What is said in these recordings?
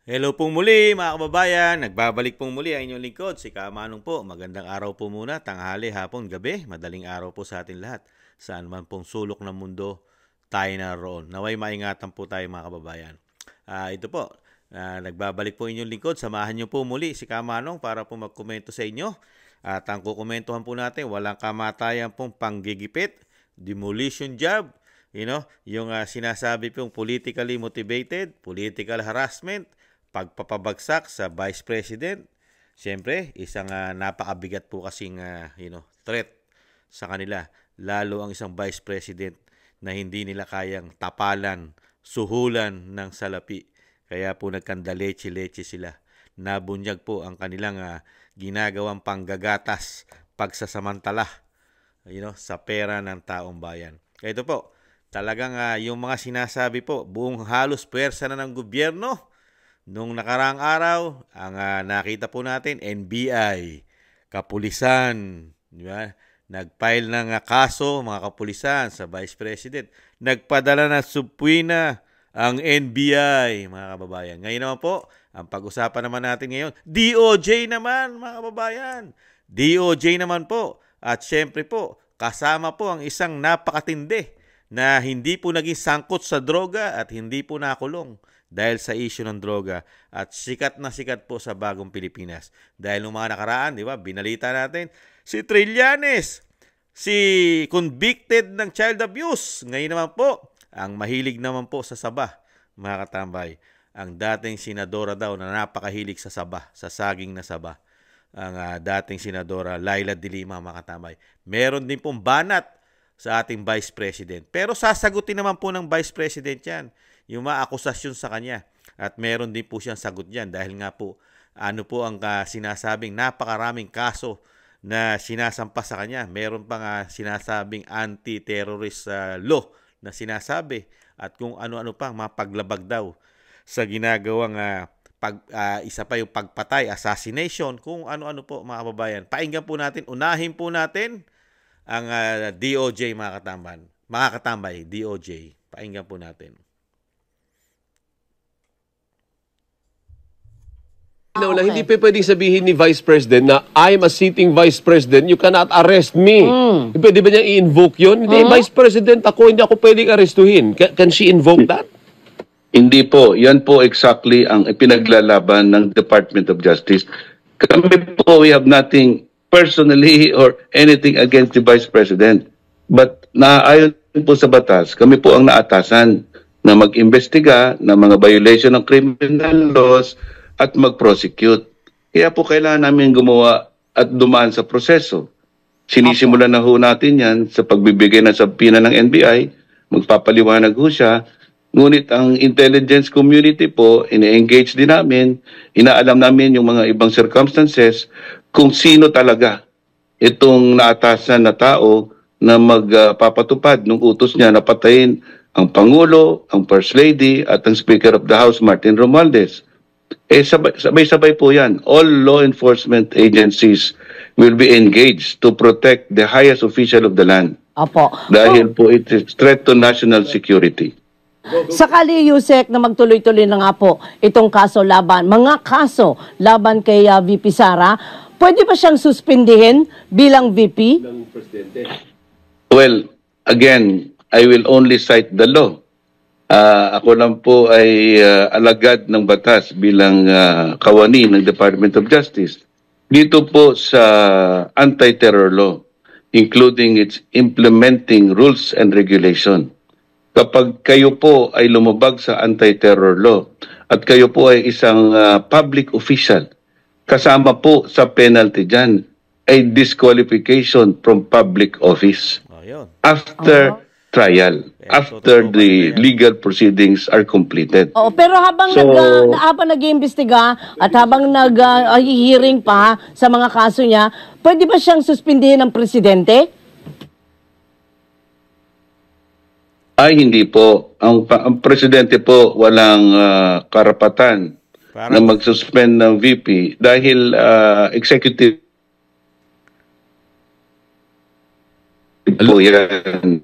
Hello pong muli mga kababayan, nagbabalik pong muli ang inyong lingkod, si Kamanong po. Magandang araw po muna, tanghali, hapon, gabi, madaling araw po sa atin lahat. Saan man pong sulok ng mundo tayo naroon. Naway maingatan po tayo mga kababayan. Ito po, nagbabalik po inyong lingkod, samahan niyo po muli si Kamanong para po magkomento sa inyo. At ang kukomentuhan po natin, walang kamatayan pong panggigipit, demolition job, yung sinasabi pong politically motivated, political harassment, pagpapabagsak sa Vice President. Siyempre, isang napakabigat po kasing threat sa kanila. Lalo ang isang Vice President na hindi nila kayang tapalan, suhulan ng salapi. Kaya po nagkandaleche-leche sila. Nabunyag po ang kanilang ginagawang panggagatas, pagsasamantala sa pera ng taong bayan. Kaya ito po, talagang yung mga sinasabi po, buong halos pwersa na ng gobyerno. Nung nakaraang araw, ang nakita po natin, NBI, kapulisan, di ba? Nag-file ng kaso, mga kapulisan, sa Vice President. Nagpadala ng subpoena ang NBI, mga kababayan. Ngayon naman po, ang pag-usapan naman natin ngayon, DOJ naman, mga kababayan. DOJ naman po. At syempre po, kasama po ang isang napakatindi na hindi po naging sangkot sa droga at hindi po nakulong dahil sa issue ng droga at sikat na sikat po sa bagong Pilipinas. Dahil nung mga nakaraan, di ba, binalita natin, si Trillanes, si convicted ng child abuse. Ngayon naman po, ang mahilig naman po sa saba, mga katambay, ang dating senadora daw na napakahilig sa saba, sa saging na saba, ang dating senadora Laila de Lima, mga katambay. Meron din pong banat sa ating Vice President. Pero sasagutin naman po ng Vice President yan, yung mga akusasyon sa kanya. At meron din po siyang sagot dyan dahil nga po, ano po ang sinasabing napakaraming kaso na sinasampa sa kanya. Meron pang sinasabing anti-terrorist law na sinasabi at kung ano-ano pang mga paglabag daw sa ginagawang isa pa yung pagpatay, assassination, kung ano-ano po mga kababayan. Painggan po natin, unahin po natin ang DOJ mga katambay, DOJ. Painggan po natin. Okay. Hindi pa pwedeng sabihin ni Vice President na I'm a sitting Vice President, you cannot arrest me. Pwede ba niya i-invoke yun? Hindi, Vice President ako, hindi ako pwedeng arestuhin. Can she invoke that? Hindi po. Yan po exactly ang ipinaglalaban ng Department of Justice. Kami po, we have nothing personally or anything against the Vice President. But naayon po sa batas, kami po ang naatasan na mag-imbestiga ng mga violation ng criminal laws at mag-prosecute. Kaya po kailangan namin gumawa at dumaan sa proseso. Sinisimulan na ho natin yan sa pagbibigay ng subpoena ng NBI, magpapaliwanag ho siya, ngunit ang intelligence community po, ine-engage din namin, inaalam namin yung mga ibang circumstances kung sino talaga itong naatasan na tao na magpapatupad ng utos niya na patayin ang Pangulo, ang First Lady at ang Speaker of the House, Martin Romualdez. Sabay-sabay po yan. All law enforcement agencies will be engaged to protect the highest official of the land. Opo. Dahil po it is threat to national security. Sakali, Yusek, na magtuloy-tuloy na nga po itong mga kaso laban kay VP Sara, pwede ba siyang suspindihin bilang VP? Well, again, I will only cite the law. Ako lang po ay alagad ng batas bilang kawani ng Department of Justice. Dito po sa anti-terror law, including its implementing rules and regulation. Kapag kayo po ay lumabag sa anti-terror law at kayo po ay isang public official, kasama po sa penalty dyan ay disqualification from public office. After trial, after the legal proceedings are completed. Pero habang nag-iimbestiga at habang nag-hearing pa sa mga kaso niya, pwede ba siyang suspindihin ng presidente? Ay, hindi po. Ang presidente po walang karapatan na mag-suspend ng VP dahil executive po yan.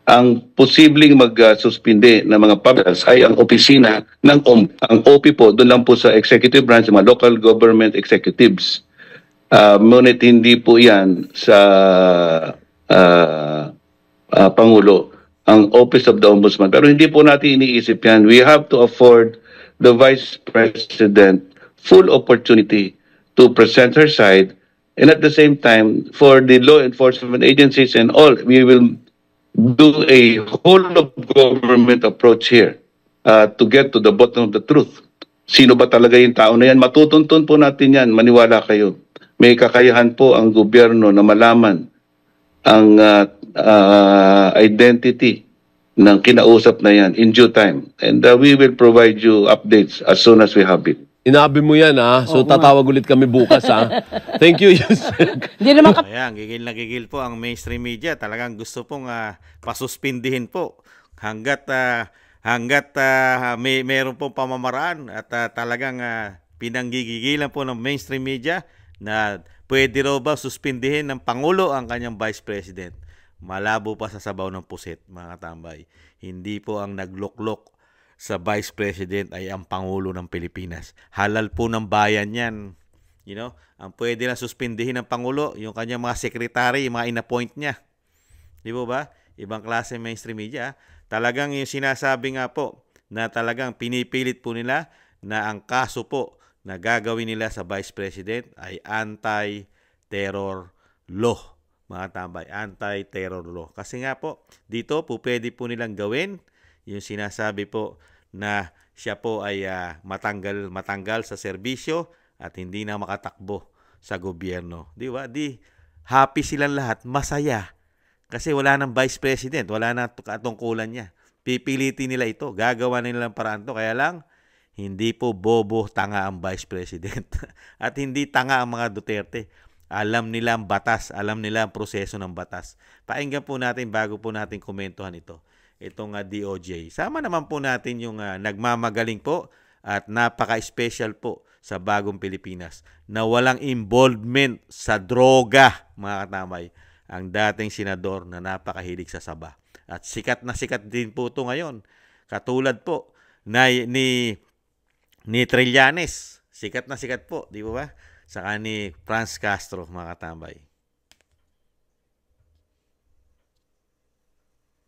ang posibleng mag-suspinde ng mga publics ay ang opisina ng Ang OP po, doon lang po sa executive branch, mga local government executives. Ngunit hindi po yan sa Pangulo, ang Office of the Ombudsman. Pero hindi po natin iniisip yan. We have to afford the Vice President full opportunity to present her side, and at the same time, for the law enforcement agencies and all, we will do a whole of government approach here to get to the bottom of the truth. Sino ba talaga yung tao na yan? Matutuntun po natin yan, maniwala kayo. May kakayahan po ang gobyerno na malaman ang identity ng kinausap na yan in due time. And we will provide you updates as soon as we have it. Inabi mo yan, ha? So, tatawag ulit kami bukas, ha? Thank you, Yusek. Hindi naman Ayan, gigil na gigil po ang mainstream media. Talagang gusto pong pasuspindihin po hanggat meron pong pamamaraan at talagang pinanggigigilan po ng mainstream media na pwede raw ba suspindihin ng Pangulo ang kanyang Vice President. Malabo pa sa sabaw ng pusit, mga tambay. Hindi po ang nagluklok sa Vice President ay ang Pangulo ng Pilipinas. Halal po ng bayan yan. You know, ang pwede na suspindihin ng Pangulo, yung kanyang mga sekretary, yung mga inappoint niya. Di ba? Ibang klase mainstream media. Talagang yung sinasabi nga po na talagang pinipilit po nila na ang kaso po na gagawin nila sa Vice President ay anti-terror law. Mga tambay, anti-terror law. Kasi nga po, dito po pwede po nilang gawin yung sinasabi po na siya po ay matanggal sa serbisyo at hindi na makatakbo sa gobyerno. Di ba? Happy silang lahat, masaya. Kasi wala nang Vice President, wala nang katungkulan niya. Pipilitin nila ito, gagawa nila ng paraan to. Kaya lang, hindi po bobo, tanga ang Vice President. At hindi tanga ang mga Duterte. Alam nila ang batas, alam nila ang proseso ng batas. Pakinggan po natin bago po natin komentuhan ito. Itong DOJ. Sama naman po natin yung nagmamagaling po at napaka-special po sa bagong Pilipinas na walang involvement sa droga, mga katamay, ang dating senador na napakahilig sa saba. At sikat na sikat din po ito ngayon. Katulad po ni Trillanes. Sikat na sikat po, di ba? Saka ni Franz Castro, mga katambay.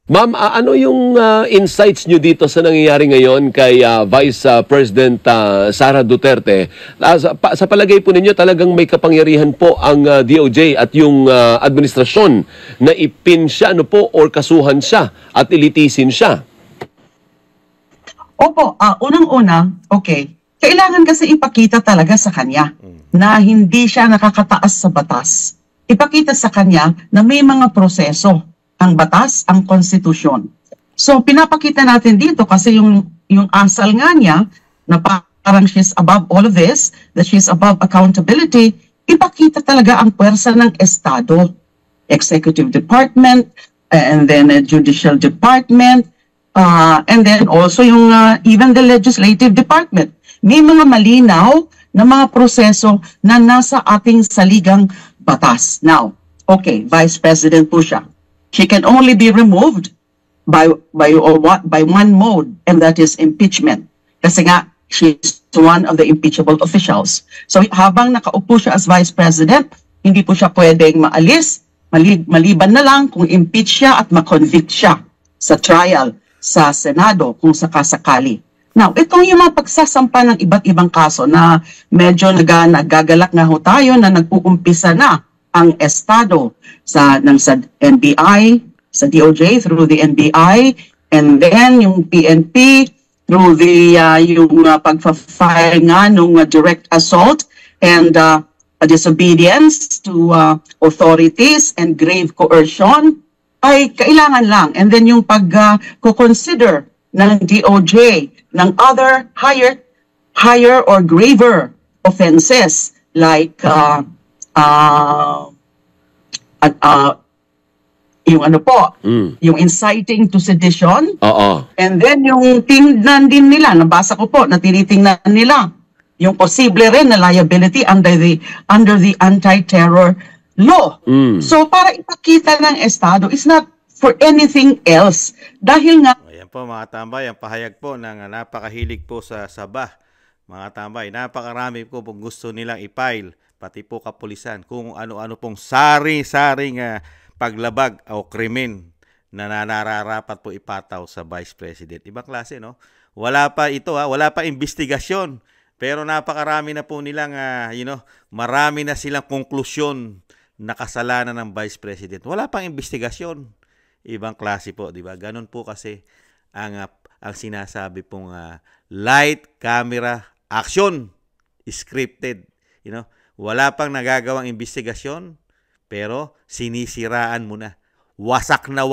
Ma'am, ano yung insights nyo dito sa nangyayari ngayon kay Vice President Sara Duterte? Sa palagay po ninyo, talagang may kapangyarihan po ang DOJ at yung administrasyon na ipin siya or kasuhan siya at ilitisin siya? Opo, unang-una, okay, kailangan kasi ipakita talaga sa kanya na hindi siya nakakataas sa batas. Ipakita sa kanya na may mga proseso ang batas, ang konstitusyon. So, pinapakita natin dito kasi yung asal nga niya na parang she's above all of this, that she's above accountability, ipakita talaga ang puwersa ng Estado, Executive Department, and then Judicial Department, and then also yung even the Legislative Department. May mga malinaw na mga proseso na nasa ating saligang batas. Now, okay, Vice President po siya. She can only be removed by one mode, and that is impeachment. Kasi nga, she's one of the impeachable officials. So habang nakaupo siya as Vice President, hindi po siya pwedeng maalis, maliban na lang kung impeach siya at makonvict siya sa trial sa Senado kung sakasakali. Now, itong yung mga pagsasampa ng iba't ibang kaso na medyo nagagalak nga ho tayo na nag-uumpisa na ang Estado sa NBI, sa DOJ through the NBI, and then yung PNP through the yung pagfa-file nga nung direct assault and disobedience to authorities and grave coercion ay kailangan lang. And then yung pag-consider ng DOJ ng other higher or graver offenses like yung ano po, yung inciting to sedition. And then yung tingnan din nila, nabasa ko po, na tinitingnan nila yung posible rin na liability under the anti-terror law. So para ipakita ng Estado, it's not for anything else. Dahil nga Ayan po mga tambay, ang pahayag po ng napakahilig po sa Sabah. Mga tambay, napakarami po pong gusto nilang i-file, pati po kapulisan, kung ano-ano pong sari-saring paglabag o krimen na nararapat po ipataw sa Vice President. Ibang klase, no? Wala pa ito, wala pa investigasyon. Pero napakarami na po nilang, marami na silang konklusyon na kasalanan ng Vice President. Wala pang investigasyon. Ibang klase po, di ba? Ganun po kasi ang sinasabi pong light camera action, scripted. Wala pang nagagawang investigasyon, pero sinisiraan mo na. Wasak na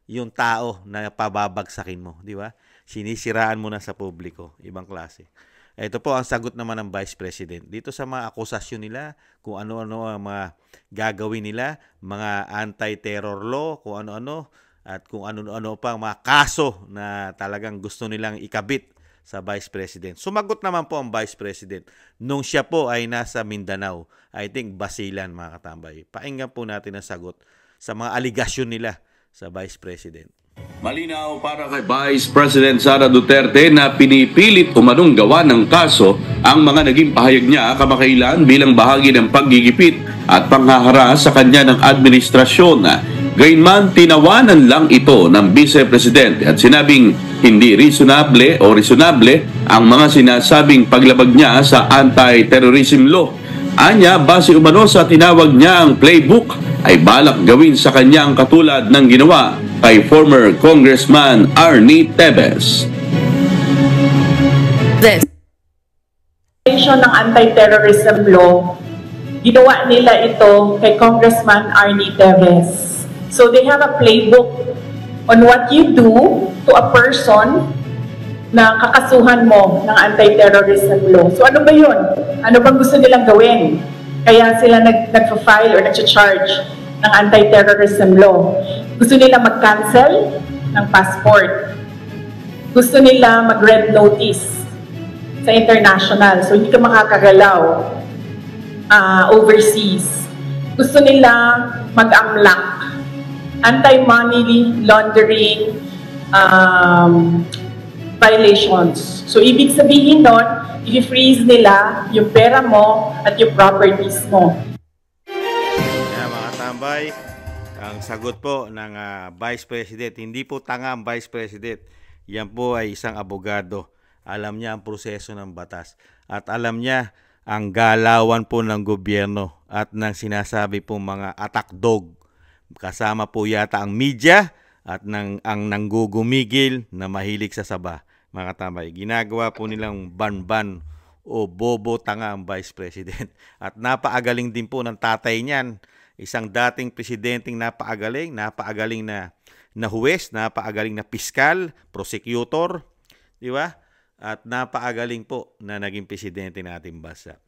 yung tao na pababagsakin mo, di ba? Sinisiraan mo na sa publiko. Ibang klase. Ito po ang sagot naman ng Vice President. Dito sa mga akusasyon nila, kung ano-ano ang mga gagawin nila, mga anti-terror law, kung ano-ano, at kung ano-ano pa ang mga kaso na talagang gusto nilang ikabit sa Vice President. Sumagot naman po ang Vice President nung siya po ay nasa Mindanao. I think Basilan, mga katambay. Pakinggan po natin ang sagot sa mga aligasyon nila sa Vice President. Malinaw para kay Vice President Sara Duterte na pinipilit umanong gawa ng kaso ang mga naging pahayag niya kamakailan bilang bahagi ng paggigipit at panghaharas sa kanya ng administrasyon. Gayunman, tinawanan lang ito ng Vice Presidente at sinabing hindi reasonable ang mga sinasabing paglabag niya sa anti-terrorism law. Anya, base umano sa tinawag niya ang playbook, ay balak gawin sa kanya ang katulad ng ginawa kay former Congressman Arnie Tevez. Ng anti-terrorism law, ginawa nila ito kay Congressman Arnie Tevez. So they have a playbook on what you do to a person na kakasuhan mo ng anti-terrorism law. So ano ba yun? Ano bang gusto nilang gawin? Kaya sila nag-file or nag-charge ng anti-terrorism law. Gusto nila mag-cancel ng passport. Gusto nila mag-red notice sa international. So hindi ka makakagalaw overseas. Gusto nila mag-amlak. Anti-money laundering violations. So, ibig sabihin nun, i-freeze nila yung pera mo at yung properties mo. Kaya mga tambay, ang sagot po ng Vice President, hindi po tanga ang Vice President. Yan po ay isang abogado. Alam niya ang proseso ng batas. At alam niya ang galawan po ng gobyerno at ng sinasabi po mga attack dog. Kasama po yata ang media at ang nanggugumigil na mahilig sa saba. Mga katambay, ginagawa po nilang ban-ban o bobo tanga ang Vice President. At napaagaling din po ng tatay niyan. Isang dating presidenteng napaagaling na huwes, napaagaling na piskal, prosecutor, di ba? At napaagaling po na naging presidente ng ating bansa.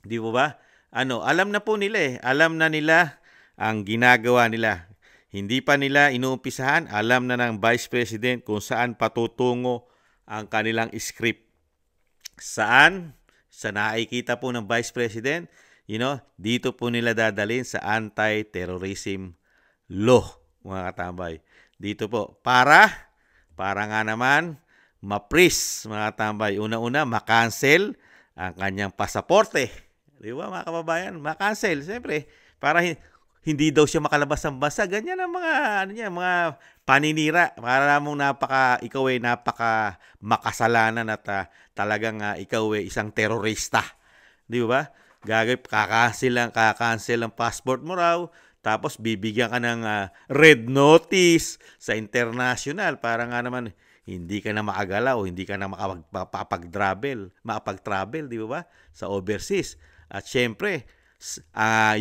Di po ba? Alam na po nila Alam na nila ang ginagawa nila. Hindi pa nila inuumpisahan, alam na ng Vice President kung saan patutungo ang kanilang script. Saan? Sa nakikita po ng Vice President, dito po nila dadalhin sa anti-terrorism law, mga katambay. Dito po, para nga naman, ma-freeze, mga katambay. Una-una, ma-cancel ang kanyang pasaporte. Di ba, mga kababayan? Ma-cancel, siyempre, para hindi daw siya makalabas ng bansa. Ganyan ang mga paninira. Para mong ikaw ay napaka makasalanan at talagang ikaw ay isang terorista. Di ba? Kakancel ang passport mo raw. Tapos bibigyan ka ng red notice sa international. Para nga naman hindi ka na maagalaw, hindi ka na makapag-travel, di ba? Sa overseas. At syempre,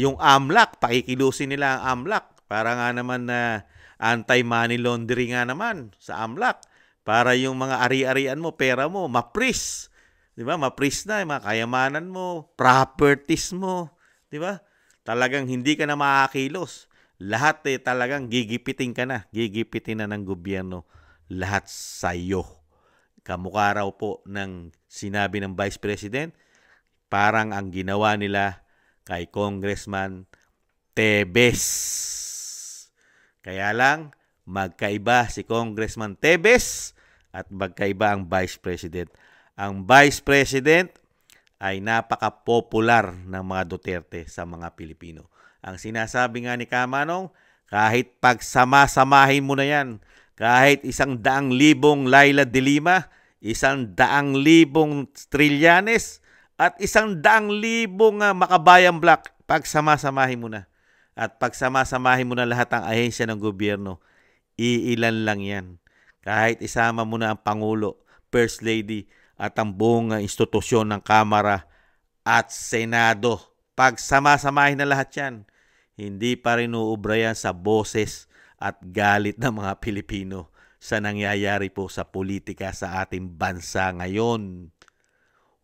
yung AMLAC, pakikilusin nila ang AMLAC para nga naman na anti-money laundering nga naman sa AMLAC para yung mga ari-arian mo, pera mo, ma-freeze. Di ba? Ma-freeze na yung mga kayamanan mo, properties mo. Di ba? Talagang hindi ka na makakilos. Lahat talagang gigipitin ka na. Gigipitin na ng gobyerno. Lahat sa iyo. Kamukha raw po ng sinabi ng Vice President, parang ang ginawa nila kay Congressman Tevez. Kaya lang, magkaiba si Congressman Tebes at magkaiba ang Vice President. Ang Vice President ay napaka-popular ng mga Duterte sa mga Pilipino. Ang sinasabi nga ni Kamanong, kahit pagsama-samahin mo na yan, kahit 100,000 Laila de Lima, 100,000 Trillanes, at 100,000 Makabayan Black, pagsama-samahin mo na. At pagsama-samahin mo na lahat ng ahensya ng gobyerno, iilan lang yan. Kahit isama mo na ang Pangulo, First Lady, at ang buong institusyon ng Kamara at Senado, pagsama-samahin na lahat yan, hindi pa rin uubra yan sa boses at galit ng mga Pilipino sa nangyayari po sa politika sa ating bansa ngayon.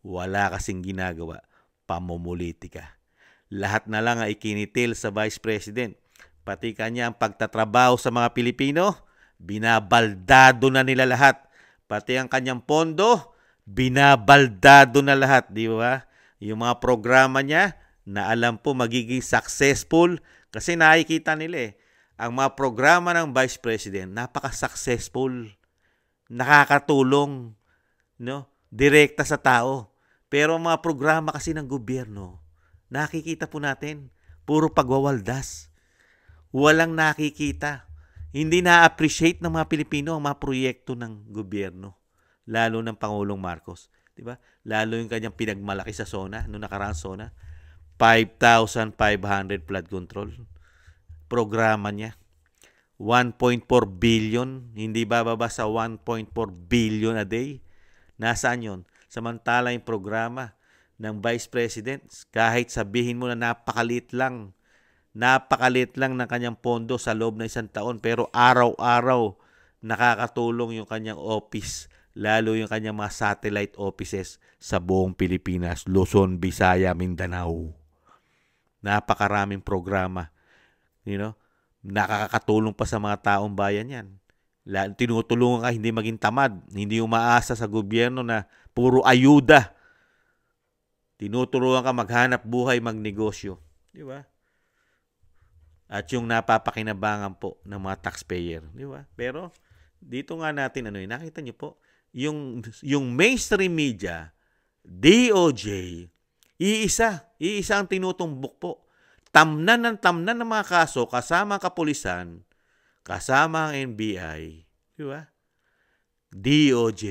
Wala kasing ginagawa, pamumulitika. Lahat na lang ay ikinitil sa Vice President. Pati kanya ang pagtatrabaho sa mga Pilipino, binabaldado na nila lahat. Pati ang kanyang pondo, binabaldado na lahat, di ba? Yung mga programa niya na alam po magiging successful kasi nakikita nila ang mga programa ng Vice President, napaka-successful, nakakatulong, no? Direkta sa tao. Pero ang mga programa kasi ng gobyerno, nakikita po natin, puro pagwawaldas. Walang nakikita. Hindi na-appreciate ng mga Pilipino ang mga proyekto ng gobyerno, lalo ng Pangulong Marcos. Diba? Lalo yung kanyang pinagmalaki sa SONA, noong nakaraang SONA, 5,500 flood control. Programa niya. 1.4 billion, hindi bababa sa 1.4 billion a day. Nasaan yun? Samantala yung programa ng Vice President, kahit sabihin mo na napakaliit lang ng kanyang pondo sa loob ng isang taon, pero araw-araw nakakatulong yung kanyang office, lalo yung kanyang mga satellite offices sa buong Pilipinas, Luzon, Visaya, Mindanao. Napakaraming programa. Nakakatulong pa sa mga taong bayan yan. Tinutulungan ka hindi maging tamad, hindi umaasa sa gobyerno na puro ayuda. Tinutulungan ka maghanap buhay, magnegosyo. Di ba? At yung napapakinabangan po ng mga taxpayer. Di ba? Pero dito nga natin, nakita niyo po, yung mainstream media, DOJ, iisa ang tinutumbok po. Tamnan ng mga kaso kasama ang kapulisan, kasama ang NBI, di ba? DOJ.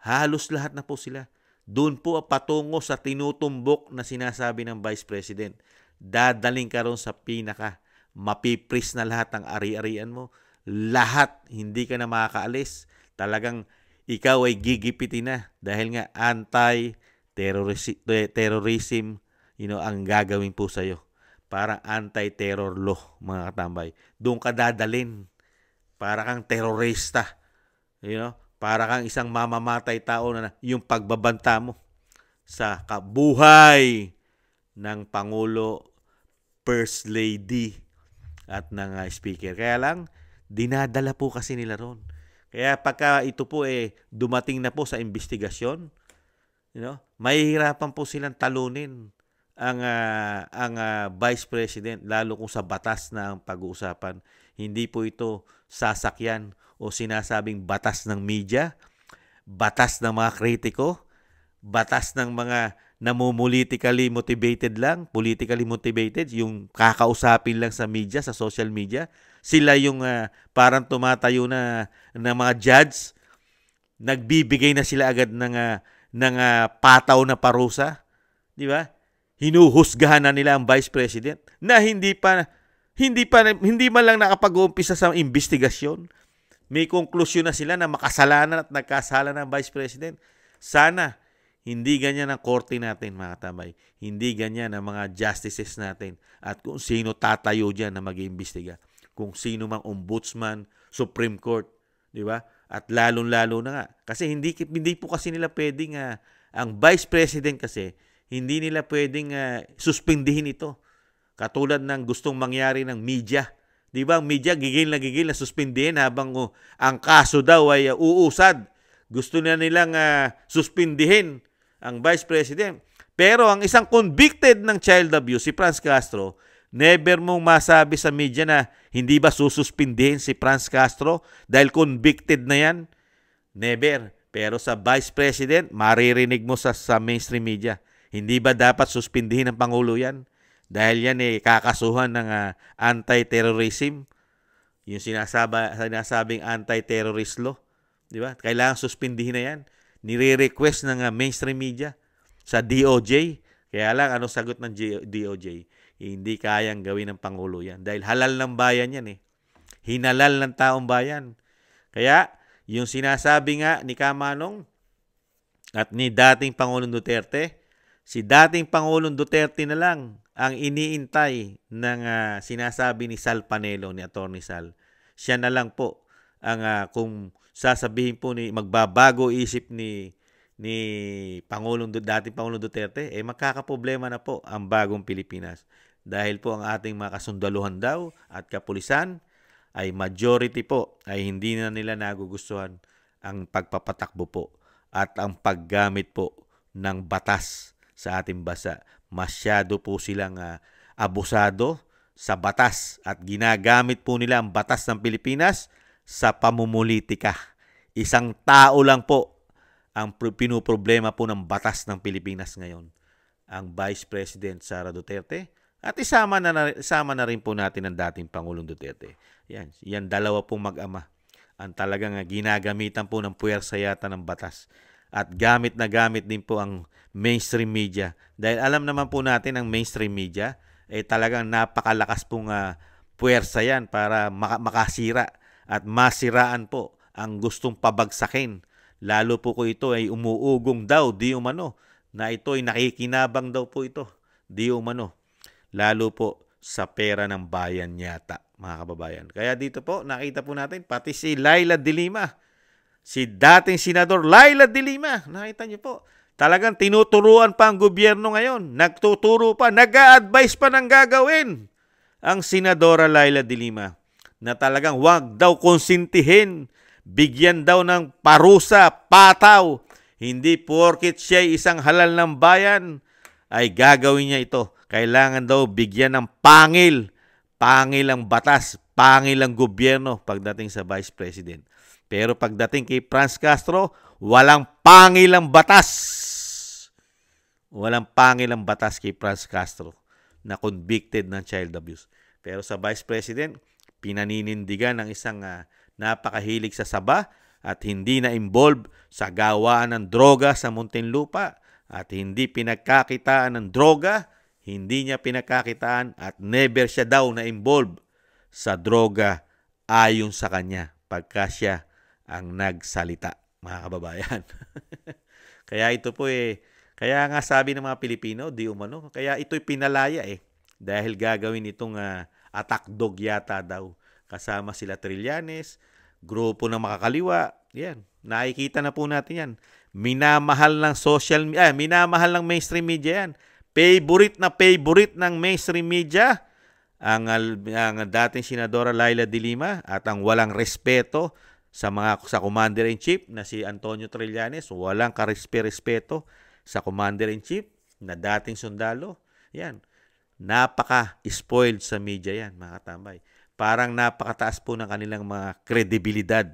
Halos lahat na po sila. Doon po patungo sa tinutumbok na sinasabi ng Vice President. Dadaling ka ron sa pinaka. Mapipris na lahat ng ari-arian mo. Lahat, hindi ka na makakaalis. Talagang ikaw ay gigipitin na dahil nga anti-terrorism ang gagawin po sa'yo. Parang anti-terror law, mga katambay. Doon ka dadalin. Para kang terorista. Para kang isang mamamatay tao na yung pagbabanta mo sa kabuhay ng Pangulo, First Lady, at ng Speaker. Kaya lang, dinadala po kasi nila ron. Kaya pagka ito po dumating na po sa investigasyon, mahihirapan po silang talunin ang Vice President, lalo kung sa batas na ang pag-uusapan. Hindi po ito sasakyan o sinasabing batas ng media, batas ng mga kritiko, batas ng mga politically motivated, yung kakausapin lang sa media, sa social media. Sila yung parang tumatayo na mga judge, nagbibigay na sila agad ng pataw na parusa, di ba? Hinuhusgahan na nila ang Vice President na hindi man lang nakapag-uumpisa sa investigasyon. May konklusyon na sila na makasalanan at nagkasala ng Vice President. Sana hindi ganyan ang korte natin, mga katabay. Hindi ganyan ang mga justices natin. At kung sino tatayo dyan na mag-iimbestiga. Kung sino mang ombudsman, Supreme Court, di ba? At lalong-lalo na nga. Kasi hindi po kasi nila pwedeng, ang Vice President kasi, hindi nila pwedeng suspindihin ito. Katulad ng gustong mangyari ng media. Di ba? Ang media gigil na suspindihin habang ang kaso daw ay uusad. Gusto na nilang suspindihin ang Vice President. Pero ang isang convicted ng child abuse, si Franz Castro, Never mong masabi sa media na hindi ba sususpindihin si Franz Castro dahil convicted na yan. Never. Pero sa Vice President, maririnig mo sa mainstream media. Hindi ba dapat suspindihin ng Pangulo yan? Dahil yan kakasuhan ng anti-terrorism. Yung sinasabing anti-terrorist law. Di ba? Kailangan suspindihin na yan. Nire-request ng mainstream media sa DOJ. Kaya lang, anong sagot ng DOJ? Hindi kayang gawin ng Pangulo yan. Dahil halal ng bayan yan Hinalal ng taong bayan. Kaya, yung sinasabi nga ni Kamanong at ni dating Pangulong Duterte, si dating Pangulong Duterte na lang ang iniintay ng sinasabi ni Sal Panelo, ni Atty. Sal. Siya na lang po ang kung sasabihin po ni magbabago isip ni dating Pangulong Duterte, magkakaproblema na po ang bagong Pilipinas. Dahil po ang ating mga kasundaluhan daw at kapulisan ay majority po ay hindi na nila nagugustuhan ang pagpapatakbo po at ang paggamit po ng batas sa ating bansa. Masyado po silang abusado sa batas at ginagamit po nila ang batas ng Pilipinas sa pamumulitika. Isang tao lang po ang pinoproblema po ng batas ng Pilipinas ngayon. Ang Vice President Sara Duterte at isama na rin po natin ang dating Pangulong Duterte. Yan dalawa pong mag-ama ang talagang ginagamitan po ng puwersa yata ng batas. At gamit na gamit din po ang mainstream media. Dahil alam naman po natin ang mainstream media talagang napakalakas pong puwersa yan para makasira at masiraan po ang gustong pabagsakin. Lalo po ko ito ay umuugong daw, di umano, na ito ay nakikinabang daw po ito, di umano. Lalo po sa pera ng bayan yata, mga kababayan. Kaya dito po, nakita po natin, pati si Laila de Lima, si dating Senador Laila de Lima, nakita niyo po, talagang tinuturuan pa ang gobyerno ngayon, nagtuturo pa, nag-a-advise pa ng gagawin ang Senadora Laila de Lima na talagang wag daw konsintihin, bigyan daw ng parusa, pataw, hindi porket siya isang halal ng bayan, ay gagawin niya ito. Kailangan daw bigyan ng pangil ang batas, pangil ang gobyerno pagdating sa Vice President. Pero pagdating kay Franz Castro, walang pangil ang batas. Walang pangil ang batas kay Franz Castro na convicted ng child abuse. Pero sa Vice President, pinaninindigan ng isang napakahilig sa saba at hindi na involved sa gawaan ng droga sa Muntinlupa at hindi pinagkakitaan ng droga, hindi niya pinagkakitaan at never siya daw na involved sa droga ayon sa kanya pagka siya ang nagsalita, mga kababayan. Kaya ito po kaya nga sabi ng mga Pilipino, di umano, kaya ito'y pinalaya dahil gagawin itong attack dog yata daw. Kasama sila Trillanes, grupo ng makakaliwa, yan. Nakikita na po natin yan. Minamahal ng mainstream media yan. Favorite ng mainstream media ang dating Senadora Laila de Lima at ang walang respeto sa Commander-in-Chief na si Antonio Trillanes, walang karespeto sa Commander-in-Chief na dating sundalo. Yan. Napaka-spoiled sa media yan, mga katambay. Parang napakataas po ng kanilang mga kredibilidad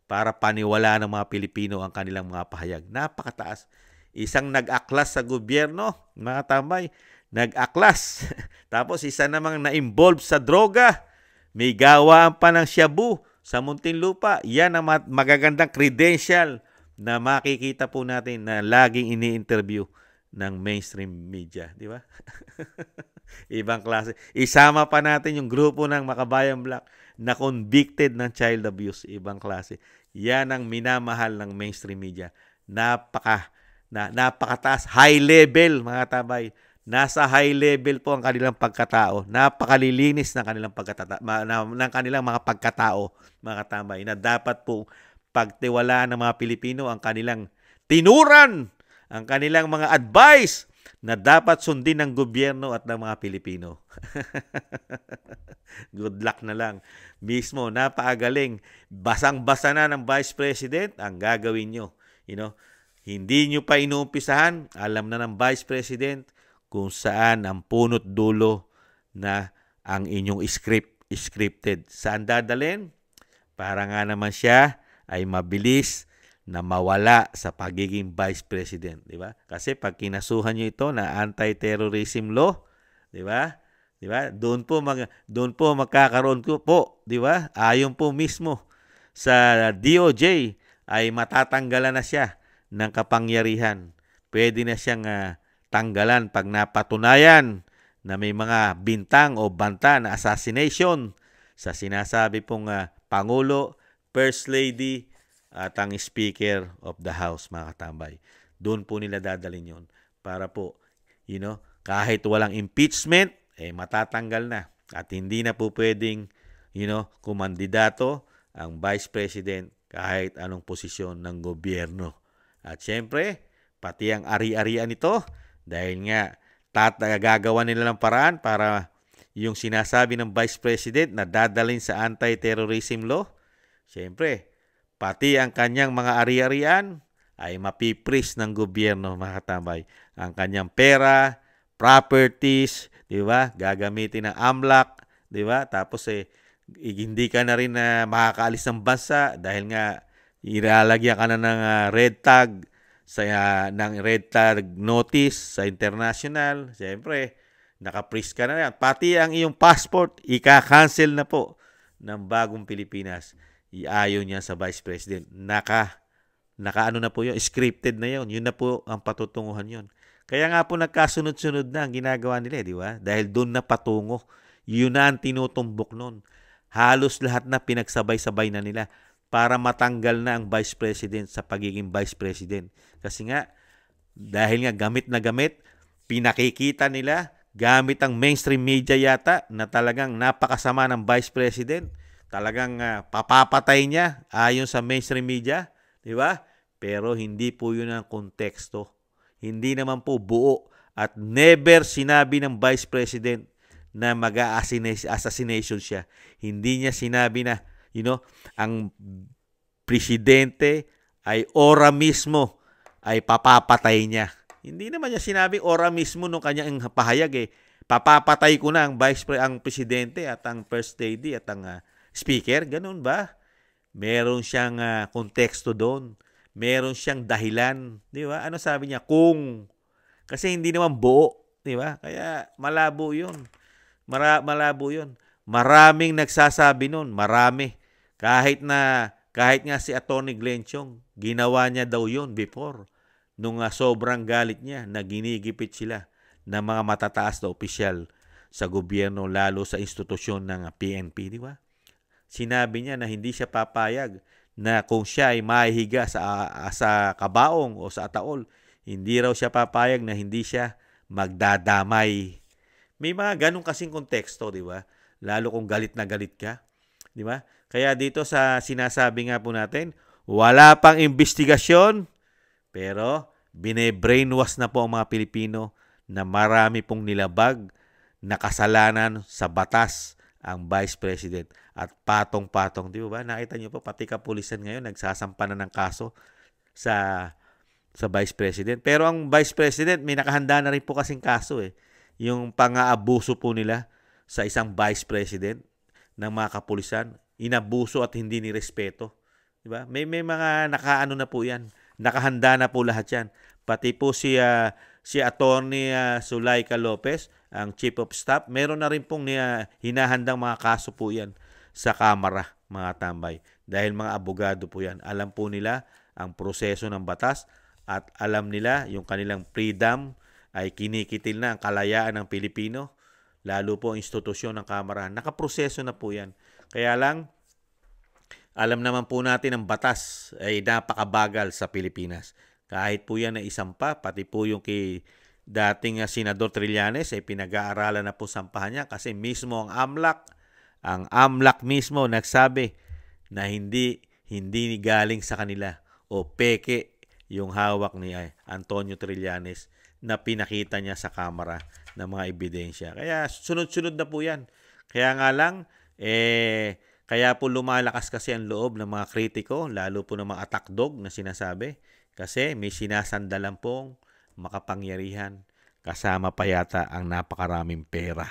para paniwala ng mga Pilipino ang kanilang mga pahayag. Napakataas. Isang nag-aklas sa gobyerno, mga tambay, nag-aklas. Tapos isa namang na-involve sa droga. May gawaan pa ng shabu sa Muntinlupa. Yan ang magagandang credential na makikita po natin na laging ini-interview ng mainstream media. Di ba? Ibang klase. Isama pa natin yung grupo ng Makabayan Black na convicted ng child abuse. Ibang klase. Yan ang minamahal ng mainstream media. Napakataas, high level, mga tabay. Nasa high level po ang kanilang pagkatao. Napakalilinis ng kanilang mga pagkatao, mga tabay, na dapat po pagtiwalaan ng mga Pilipino ang kanilang tinuran, ang kanilang mga advice na dapat sundin ng gobyerno at ng mga Pilipino. Good luck na lang. Mismo, napakagaling. Basang-basa na ng Vice President ang gagawin nyo. Hindi nyo pa inuumpisahan, alam na ng Vice President kung saan ang punot dulo na ang inyong scripted. Saan dadalhin? Para nga naman siya ay mabilis na mawala sa pagiging Vice President, di ba? Kasi pag kinasuhan niyo ito na anti-terrorism law, di ba? Di ba? Doon po magkakaroon po, di ba? Ayon po mismo sa DOJ ay matatanggalan na siya ng kapangyarihan. Pwede na siyang tanggalan pag napatunayan na may mga bintang o banta na assassination sa sinasabi pong Pangulo, First Lady, at ang Speaker of the House, mga katambay. Doon po nila dadalhin yun. Para po, kahit walang impeachment, matatanggal na. At hindi na po pwedeng, kumandidato ang Vice President kahit anong posisyon ng gobyerno. At syempre, pati ang ari-arian nito, dahil nga gagawa nila ng paraan para yung sinasabi ng Vice President na dadalhin sa anti-terrorism law, syempre, pati ang kanyang mga ari-arian ay mapipris ng gobyerno, mga katambay. Ang kanyang pera, properties, di ba? Gagamitin ng AMLAC, di ba? Tapos hindi ka na rin makakaalis ng bansa dahil nga ilalagyan ka na ng red tag ng red tag notice sa international. Siyempre, naka-freeze ka na yan. Pati ang iyong passport, ika-cancel na po ng bagong Pilipinas. Iayon niya sa Vice President. Naka-ano na po yun, scripted na yun. Yun na po ang patutunguhan yun. Kaya nga po nagkasunod-sunod na ang ginagawa nila, di ba? Dahil doon na patungo. Yun na ang tinutumbok nun. Halos lahat na pinagsabay-sabay na nila para matanggal na ang Vice President sa pagiging Vice President. Kasi nga, dahil nga gamit na gamit, pinakikita nila, gamit ang mainstream media yata na talagang napakasama ng Vice President. Talagang papapatay niya ayon sa mainstream media, di ba? Pero hindi po yun ang konteksto. Hindi naman po buo at never sinabi ng Vice President na mag-assassination siya. Hindi niya sinabi na, ang presidente ay ora mismo ay papapatay niya. Hindi naman niya sinabi ora mismo nung kanyang pahayag papapatay ko na ang presidente at ang first lady at ang speaker. Ganun ba? Meron siyang konteksto doon. Meron siyang dahilan, di ba? Ano sabi niya? Kung. Kasi hindi naman buo, di ba? Kaya malabo 'yun. Malabo 'yun. Maraming nagsasabi noon, marami. Kahit nga si Atty. Glenn Chong, ginawa niya daw 'yun before nung sobrang galit niya na ginigipit sila ng mga matataas na opisyal sa gobyerno, lalo sa institusyon ng PNP, di ba? Sinabi niya na hindi siya papayag na kung siya ay mahihiga sa kabaong o sa ataol, hindi raw siya papayag na hindi siya magdadamay. May mga ganun kasing konteksto, di ba? Lalo kung galit na galit ka, di ba? Kaya dito sa sinasabi nga po natin, wala pang investigasyon, pero bine-brainwash na po ang mga Pilipino na marami pong nilabag na kasalanan sa batas ang Vice President. At patong-patong, di ba? Nakita niyo po, pati kapulisan ngayon nagsasampa na ng kaso sa Vice President. Pero ang Vice President, may nakahanda na rin po kasing kaso Yung pang-aabuso po nila sa isang Vice President ng mga kapulisan, inabuso at hindi nirespeto. Di ba? May mga nakaano na po yan. Nakahanda na po lahat yan. Pati po si Atty. Zulaika Lopez, ang Chief of Staff, meron na rin pong hinahandang mga kaso po yan sa Kamara, mga tambay. Dahil mga abogado po yan. Alam po nila ang proseso ng batas at alam nila yung kanilang freedom ay kinikitil na ang kalayaan ng Pilipino, lalo po ang institusyon ng Kamara. Nakaproseso na po yan. Kaya lang, alam naman po natin ang batas ay napakabagal sa Pilipinas. Kahit po yan na isampa, pati po yung kay dating Senador Trillanes ay pinag-aaralan na po sampahan niya kasi mismo ang AMLAC mismo nagsabi na hindi galing sa kanila o peke yung hawak ni Antonio Trillanes na pinakita niya sa Kamara ng mga ebidensya. Kaya sunod-sunod na po yan. Kaya nga lang, kaya po lumalakas kasi ang loob ng mga kritiko, lalo po ng mga attack dog na sinasabi, kasi may sinasandalan pong makapangyarihan, kasama pa yata ang napakaraming pera.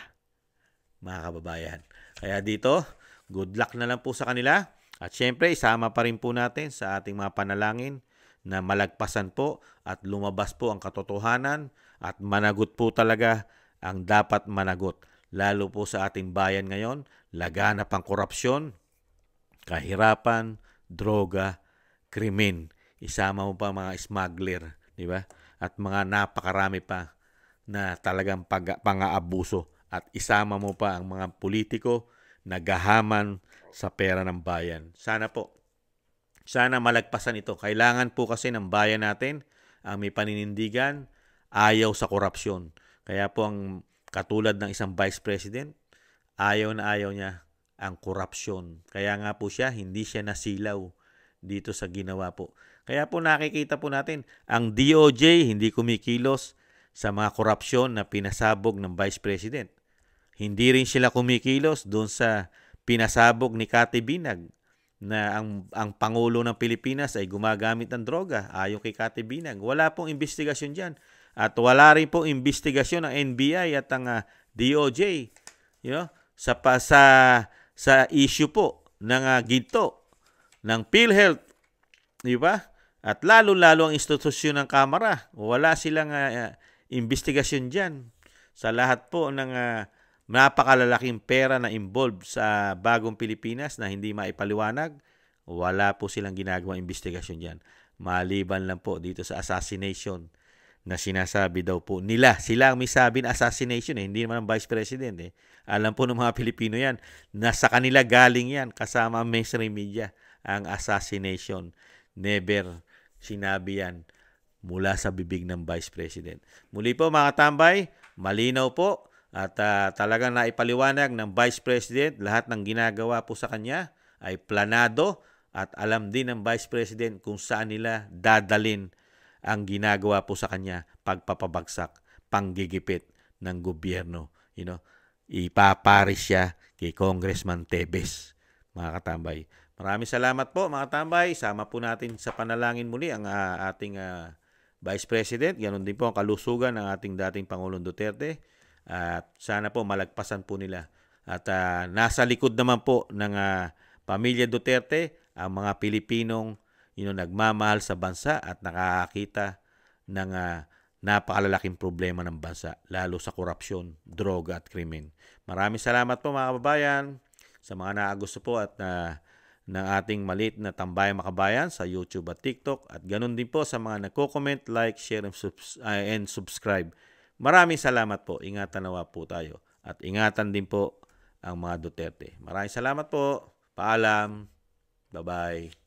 mga kababayan. Kaya dito, good luck na lang po sa kanila. At syempre, isama pa rin po natin sa ating mga panalangin na malagpasan po at lumabas po ang katotohanan at managot po talaga ang dapat managot. Lalo po sa ating bayan ngayon, laganap ang korupsyon, kahirapan, droga, krimen. Isama mo pa mga smuggler, di ba? At mga napakarami pa na talagang pang-aabuso. At isama mo pa ang mga politiko na gahaman sa pera ng bayan. Sana malagpasan ito. Kailangan po kasi ng bayan natin ang may paninindigan, ayaw sa korupsyon. Kaya po ang katulad ng isang vice president, ayaw na ayaw niya ang korupsyon. Kaya nga po hindi siya nasilaw dito sa ginawa po. Kaya po nakikita po natin, ang DOJ hindi kumikilos sa mga korupsyon na pinasabog ng vice president. Hindi rin sila kumikilos doon sa pinasabog ni Cathy Binag na ang Pangulo ng Pilipinas ay gumagamit ng droga ayon kay Cathy Binag. Wala pong investigasyon dyan. At wala rin pong investigasyon ng NBI at ang DOJ sa issue po ng ginto, ng PhilHealth. Di ba? At lalo-lalo ang institusyon ng Kamara. Wala silang investigasyon dyan sa lahat po ng napakalalaking pera na involved sa bagong Pilipinas na hindi maipaliwanag. Wala po silang ginagawang investigasyon dyan. Maliban lang po dito sa assassination na sinasabi daw po nila. Sila ang may sabi na assassination, hindi naman ang Vice President. Alam po ng mga Pilipino yan, na sa kanila galing yan, kasama ang mainstream media, ang assassination. Never sinabi yan mula sa bibig ng Vice President. Muli po mga tambay, malinaw po at talagang naipaliwanag ng Vice President lahat ng ginagawa po sa kanya ay planado at alam din ng Vice President kung saan nila dadalin ang ginagawa po sa kanya pagpapabagsak, panggigipit ng gobyerno. Ipaparis siya kay Congressman Tebes, mga katambay. Maraming salamat po mga tambay. Sama po natin sa panalangin muli ang ating Vice President. Ganon din po ang kalusugan ng ating dating Pangulong Duterte. At sana po malagpasan po nila. At nasa likod naman po ng pamilya Duterte ang mga Pilipinong nagmamahal sa bansa at nakakakita ng napakalalaking problema ng bansa, lalo sa korupsyon, droga at krimen. Maraming salamat po mga kababayan sa mga naagusto po at ng ating maliit na Tambayang Makabayan sa YouTube at TikTok. At ganun din po sa mga nagko-comment, like, share, and subscribe. Maraming salamat po. Ingatan nawa po tayo. At ingatan din po ang mga Duterte. Maraming salamat po. Paalam. Bye-bye.